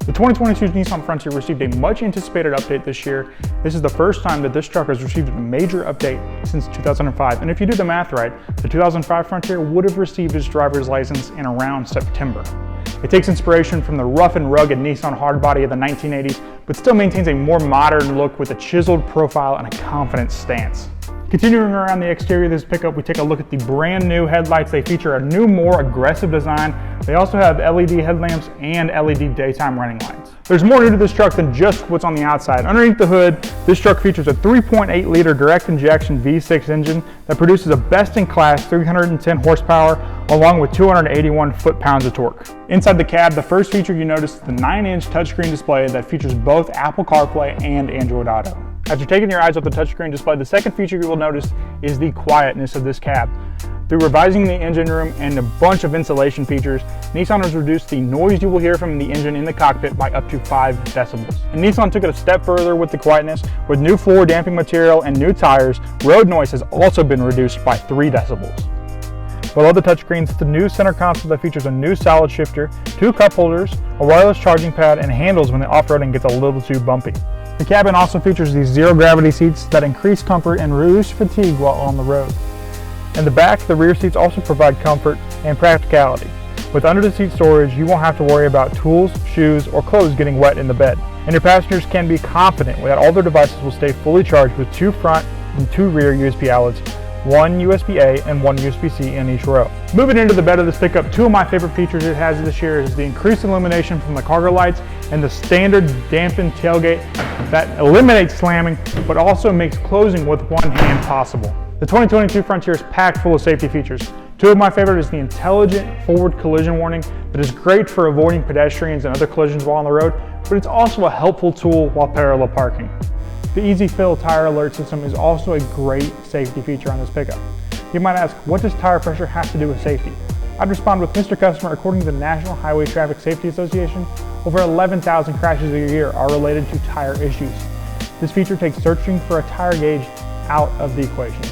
The 2022 Nissan Frontier received a much anticipated update this year. This is the first time that this truck has received a major update since 2005. And if you do the math right, the 2005 Frontier would have received its driver's license in around September. It takes inspiration from the rough and rugged Nissan hardbody of the 1980s, but still maintains a more modern look with a chiseled profile and a confident stance. Continuing around the exterior of this pickup, we take a look at the brand new headlights. They feature a new, more aggressive design. They also have LED headlamps and LED daytime running lights. There's more new to this truck than just what's on the outside. Underneath the hood, this truck features a 3.8 liter direct injection V6 engine that produces a best-in-class 310 horsepower along with 281 foot-pounds of torque. Inside the cab, the first feature you notice is the 9-inch touchscreen display that features both Apple CarPlay and Android Auto. After taking your eyes off the touchscreen display, the second feature you will notice is the quietness of this cab. Through revising the engine room and a bunch of insulation features, Nissan has reduced the noise you will hear from the engine in the cockpit by up to 5 decibels. And Nissan took it a step further with the quietness. With new floor damping material and new tires, road noise has also been reduced by 3 decibels. Below the touchscreens, the new center console that features a new solid shifter, 2 cup holders, a wireless charging pad, and handles when the off-roading gets a little too bumpy. The cabin also features these zero-gravity seats that increase comfort and reduce fatigue while on the road. In the back, the rear seats also provide comfort and practicality. With under-the-seat storage, you won't have to worry about tools, shoes, or clothes getting wet in the bed. And your passengers can be confident that all their devices will stay fully charged with 2 front and 2 rear USB outlets, 1 USB-A and 1 USB-C in each row. Moving into the bed of this pickup, 2 of my favorite features it has this year is the increased illumination from the cargo lights and the standard dampened tailgate that eliminates slamming but also makes closing with one hand possible. The 2022 Frontier is packed full of safety features. 2 of my favorite is the intelligent forward collision warning that is great for avoiding pedestrians and other collisions while on the road, but it's also a helpful tool while parallel parking. The Easy Fill Tire Alert System is also a great safety feature on this pickup. You might ask, what does tire pressure have to do with safety? I'd respond with, Mr. Customer, according to the National Highway Traffic Safety Association, over 11,000 crashes a year are related to tire issues. This feature takes searching for a tire gauge out of the equation.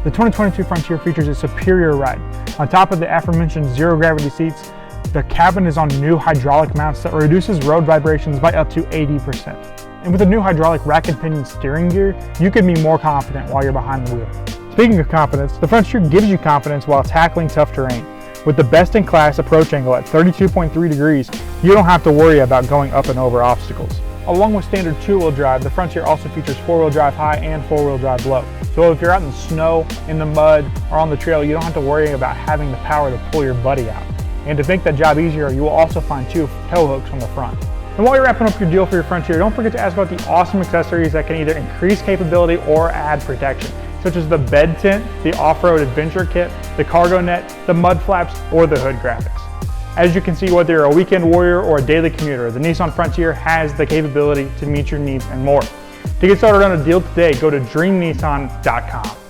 The 2022 Frontier features a superior ride. On top of the aforementioned zero-gravity seats, the cabin is on new hydraulic mounts that reduces road vibrations by up to 80%. And with a new hydraulic rack and pinion steering gear, you can be more confident while you're behind the wheel. Speaking of confidence, the Frontier gives you confidence while tackling tough terrain. With the best-in-class approach angle at 32.3 degrees, you don't have to worry about going up and over obstacles. Along with standard 2-wheel drive, the Frontier also features 4-wheel drive high and 4-wheel drive low. So if you're out in the snow, in the mud, or on the trail, you don't have to worry about having the power to pull your buddy out. And to make that job easier, you will also find 2 tow hooks on the front. And while you're wrapping up your deal for your Frontier, don't forget to ask about the awesome accessories that can either increase capability or add protection, such as the bed tent, the off-road adventure kit, the cargo net, the mud flaps, or the hood graphics. As you can see, whether you're a weekend warrior or a daily commuter, the Nissan Frontier has the capability to meet your needs and more. To get started on a deal today, go to dreamnissan.com.